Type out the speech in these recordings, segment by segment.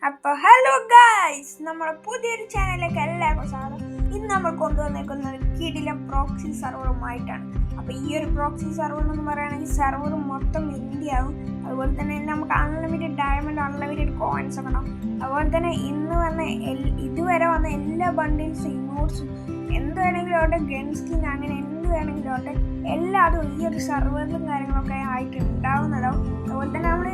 അപ്പോൾ hello guys, നമ്മുടെ പുതിയൊരു ചാനലിലേക്ക് എല്ലാവർക്കും സ്വാഗതം. ഇന്ന് നമ്മൾ കൊണ്ടുവന്നിരിക്കുന്നത് കിടിലം പ്രോക്സി സർവറുമായിട്ടാണ്. അപ്പോൾ ഈ ഒരു പ്രോക്സി സർവർ എന്ന് പറയുകയാണെങ്കിൽ സർവർ മൊത്തം ഇന്ത്യ ആവും. അതുപോലെ തന്നെ നമുക്ക് അൺലിമിറ്റഡ് ഡയമണ്ട്, അൺലിമിറ്റഡ് കോയിൻസ് ഒക്കെ ഉണ്ടാവും. അതുപോലെ തന്നെ ഇതുവരെ വന്ന എല്ലാ ബണ്ടിൽസും, ഇമോട്ട്സും, എന്ത് വേണമെങ്കിലും ആവട്ടെ, ഗൺ സ്കിൻ, അങ്ങനെ എന്ത് വേണമെങ്കിലും ആവട്ടെ, എല്ലാതും ഈ ഒരു സർവറിലും കാര്യങ്ങളൊക്കെ ആയിട്ട് ഉണ്ടാവുന്നതാവും. അതുപോലെ തന്നെ നമ്മൾ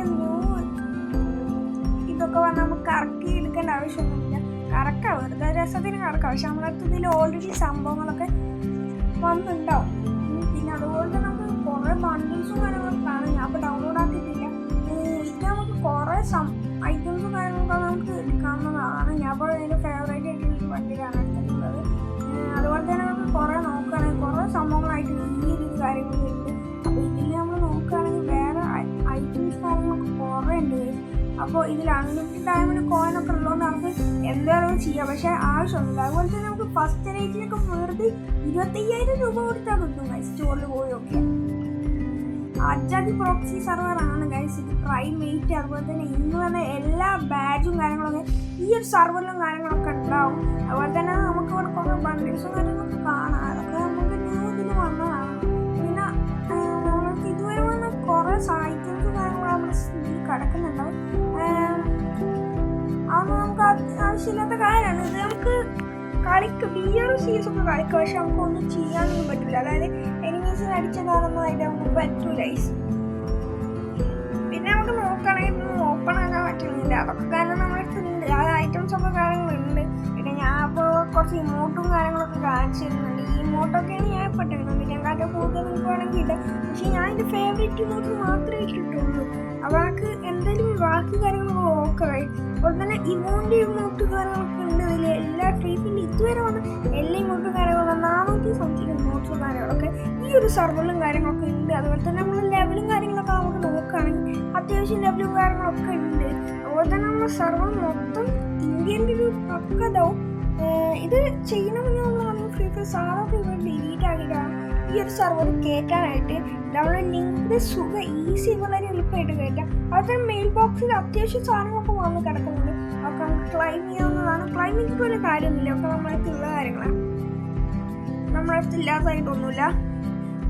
ഇതൊക്കെ വന്നാൽ നമുക്ക് കറക്കി എടുക്കേണ്ട ആവശ്യമൊന്നുമില്ല. കറക്കാം, വെറുതെ രസത്തിന് കറക്കാം. പക്ഷെ നമ്മളടുത്ത് ഇതിൽ ഓൾറെഡി സംഭവങ്ങളൊക്കെ വന്നിട്ടുണ്ടാവും. പിന്നെ അതുപോലെ തന്നെ നമുക്ക് കുറേ ബണ്ടിൽസും കാര്യങ്ങളൊക്കെ കാണും. ഞാൻ ഇപ്പോൾ ഡൗൺലോഡ് ആക്കിയിട്ടില്ല. ഇത് നമുക്ക് കുറേ ഐറ്റംസും കാര്യങ്ങളൊക്കെ നമുക്ക് എടുക്കാവുന്നതാണ്. ഞാൻ ഇപ്പോൾ എൻ്റെ ഫേവറേറ്റ് ആയിട്ടുള്ള വണ്ടിയിലാണ് എടുത്തിട്ടുള്ളത്. അതുപോലെ തന്നെ നമുക്ക് കുറേ നോക്കുകയാണെങ്കിൽ കുറേ സംഭവങ്ങളായിട്ട് വലിയ രീതിയിൽ കാര്യങ്ങളൊക്കെ ഉണ്ട്. അപ്പോൾ ഇതിൽ നമ്മൾ നോക്കുകയാണെങ്കിൽ വേറെ ഐറ്റംസ് കാര്യങ്ങളൊക്കെ കുറേ ഉണ്ട്. അപ്പോൾ ഇതിൽ അൺലിമിറ്റഡ് ഡയമണ്ട് കോയിനൊക്കെ ഉള്ളതുകൊണ്ട് നമുക്ക് എന്തായാലും ചെയ്യാം, പക്ഷേ ആവശ്യമൊന്നുമില്ല. അതുപോലെ തന്നെ നമുക്ക് ഫസ്റ്റ് റേറ്റിലൊക്കെ വെറുതെ 25,000 രൂപ കൊടുത്താൽ കിട്ടും ഗൈസ്, സ്റ്റോറിൽ പോയി നോക്കിയാൽ. അജാതി പ്രോക്സി സർവറാണ് ഗൈസ് ഇത്. പ്രൈമേറ്റ്, അതുപോലെ തന്നെ ഇന്ന് വന്ന എല്ലാ ബാഡ്ജും കാര്യങ്ങളൊക്കെ ഈ ഒരു സർവറിലും കാര്യങ്ങളൊക്കെ ഉണ്ടാവും. അതുപോലെ തന്നെ നമുക്ക് ഇവിടെ കുറേ ബണ്ടിൽസും കാര്യങ്ങളൊക്കെ കാണാം. അതൊക്കെ നമുക്ക് ന്യൂസിൽ വന്നതാണ്. പിന്നെ നമ്മൾക്ക് ഇതുവരെ വന്ന കുറേ ഐറ്റംസും കാര്യങ്ങളും നമ്മുടെ കിടക്കുന്നുണ്ടാവും. അതൊന്നും നമുക്ക് ആവശ്യമില്ലാത്ത കാര്യമാണ്. ഇത് നമുക്ക് കളിക്കും, ഈ ഒരു സീസൊക്കെ കളിക്കും, പക്ഷെ നമുക്കൊന്നും ചെയ്യാനൊന്നും പറ്റില്ല. അതായത് എനിമീസിന് അടിച്ചതാണെന്നതായിട്ട് നമുക്ക് പറ്റൂല. പിന്നെ നമുക്ക് നോക്കുകയാണെങ്കിൽ ഓപ്പൺ ആക്കാൻ പറ്റുന്നില്ല. അതൊക്കെ കാരണം നമ്മളടുത്തുണ്ട്, ആ ഐറ്റംസ് ഒക്കെ കാര്യങ്ങളുണ്ട്. പിന്നെ ഞാൻ ഇപ്പോൾ കുറച്ച് ഇമോട്ടും കാര്യങ്ങളൊക്കെ കാണിച്ചു തരുന്നുണ്ട്. ഈ ഇമോട്ടൊക്കെയാണ് ഞാൻ ഇപ്പോൾ ഇട്ടിരുന്നത്. ഇതിനെക്കാട്ടും കൂടുതൽ നിങ്ങൾക്ക് വേണമെങ്കിൽ ഇല്ല, പക്ഷേ ഞാൻ എൻ്റെ ഫേവറേറ്റ് ഇമോട്ട് മാത്രമേ ഇട്ടിട്ടുള്ളൂ. അപ്പോൾ എനിക്ക് എന്തെങ്കിലും ബാക്കി കാര്യങ്ങളൊക്കെ നോക്കാം. അതുപോലെ തന്നെ ഇമോട്ട് കാര്യങ്ങളൊക്കെ ഉണ്ട്. ഇതിൽ എല്ലാ ട്രീപ്പിൻ്റെ ഇതുവരെ വന്ന എല്ലാ ഇമോട്ടും കാര്യങ്ങളും 400 സംതിങ് ഇമോട്ടും കാര്യങ്ങളൊക്കെ ഈ ഒരു സർവറിലും കാര്യങ്ങളൊക്കെ ഉണ്ട്. അതുപോലെ തന്നെ നമ്മൾ ലെവലും കാര്യങ്ങളൊക്കെ നമുക്ക് നോക്കുകയാണെങ്കിൽ അത്യാവശ്യം ലെവലും കാര്യങ്ങളൊക്കെ ഉണ്ട്. അതുപോലെ തന്നെ നമ്മുടെ സർവർ മൊത്തം ഇന്ത്യൻ്റെ ഒരു പക്കതാവും. ഇത് ചെയ്യണമെന്ന് നമ്മൾ ഫ്രീ ഫയർ സാധാ ഫ്രീ ഫയർ ഡിലീറ്റ് ആക്കിയിട്ടാണ് ഈ ഒരു സർവർ കയറ്റാനായിട്ട്. നമ്മൾ ലിങ്ക് ഈസി വളരെ എളുപ്പമായിട്ട് കയറ്റാം. അതുപോലെ മെയിൽ ബോക്സിൽ അത്യാവശ്യം സാധനങ്ങളൊക്കെ വന്ന് കിടക്കുന്നുണ്ട്. അതൊക്കെ നമുക്ക് ക്ലൈം ചെയ്യാവുന്നതാണ്. ക്ലൈമിങ് പോലെ കാര്യമൊന്നുമില്ല, ഒക്കെ നമ്മളടുത്തുള്ള കാര്യങ്ങളാണ്, നമ്മളടുത്ത് ഇല്ലാത്തതായിട്ടൊന്നുമില്ല.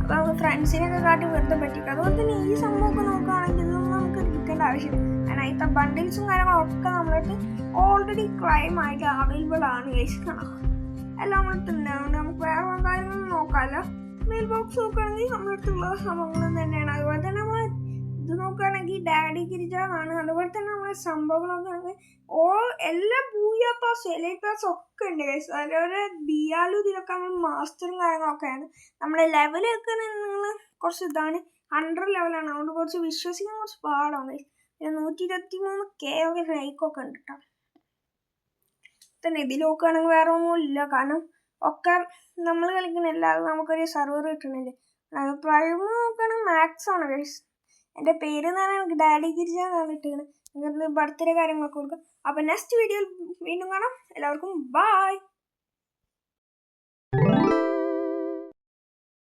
അപ്പോൾ നമുക്ക് ഫ്രണ്ട്സിനൊക്കെ കാട്ടി വെറുതെ പറ്റിക്കും. അതുപോലെ തന്നെ ഈ സംഭവമൊക്കെ നോക്കുകയാണെങ്കിൽ ഇതൊന്നും നമുക്ക് എടുക്കേണ്ട ആവശ്യമില്ല. കാരണം ഇത്ര ബണ്ടിൽസും കാര്യങ്ങളൊക്കെ നമ്മളടുത്ത് ഓൾറെഡി ക്ലൈം ആയിട്ട് അവൈലബിൾ ആണ്. കാണാം, എല്ലാം നമ്മളടുത്ത് ഉണ്ടാവുന്നുണ്ട്. നമുക്ക് വേറെ കാര്യങ്ങളൊന്നും നോക്കാമല്ലോ. മെയിൽ ബോക്സ് നോക്കുകയാണെങ്കിൽ നമ്മളടുത്തുള്ള സംഭവങ്ങളും തന്നെയാണ്. അതുപോലെ തന്നെ നമ്മൾ ഇത് നോക്കുകയാണെങ്കിൽ ഡാഡി ഗിരിജാണ്. അതുപോലെ തന്നെ നമ്മളെ സംഭവങ്ങളൊക്കെ ആണെങ്കിൽ എല്ലാ ബൂയാ പാസ്, എലൈറ്റ് പാസ് ഒക്കെ ഉണ്ട് ഗൈസ്. അതേപോലെ ബിയാലും ഇതിലൊക്കെ നമ്മൾ മാസ്റ്ററും കാര്യങ്ങളൊക്കെയാണ്. നമ്മുടെ ലെവലൊക്കെ നിങ്ങൾ കുറച്ച് ഇതാണ്, 100 ലെവലാണ്. അതുകൊണ്ട് കുറച്ച് വിശ്വസിക്കാൻ കുറച്ച് പാടാണ് ഗൈസ്. പിന്നെ 123K ഒക്കെ ലൈക്കൊക്കെ ഉണ്ട് കേട്ടോ. തന്നെ ഇതിൽ നോക്കുകയാണെങ്കിൽ വേറെ ഒന്നും ഇല്ല, കാരണം ഒക്കെ നമ്മൾ കളിക്കുന്നില്ല. അത് നമുക്കൊരു സർവർ കിട്ടണില്ലേ. അത് പ്രൈം നോക്കുകയാണെങ്കിൽ മാക്സ് ആണ് ഗൈസ്. എൻ്റെ പേര് എന്ന് പറഞ്ഞാൽ എനിക്ക് ഡാഡി ഗിരിജ എന്നാണ് ഇട്ടിരിക്കുന്നത്. നിങ്ങൾക്ക് ബർത്ത്ഡേ കാര്യങ്ങളൊക്കെ കൊടുക്കാം. അപ്പോൾ നെക്സ്റ്റ് വീഡിയോയിൽ വീണ്ടും കാണാം. എല്ലാവർക്കും ബൈ.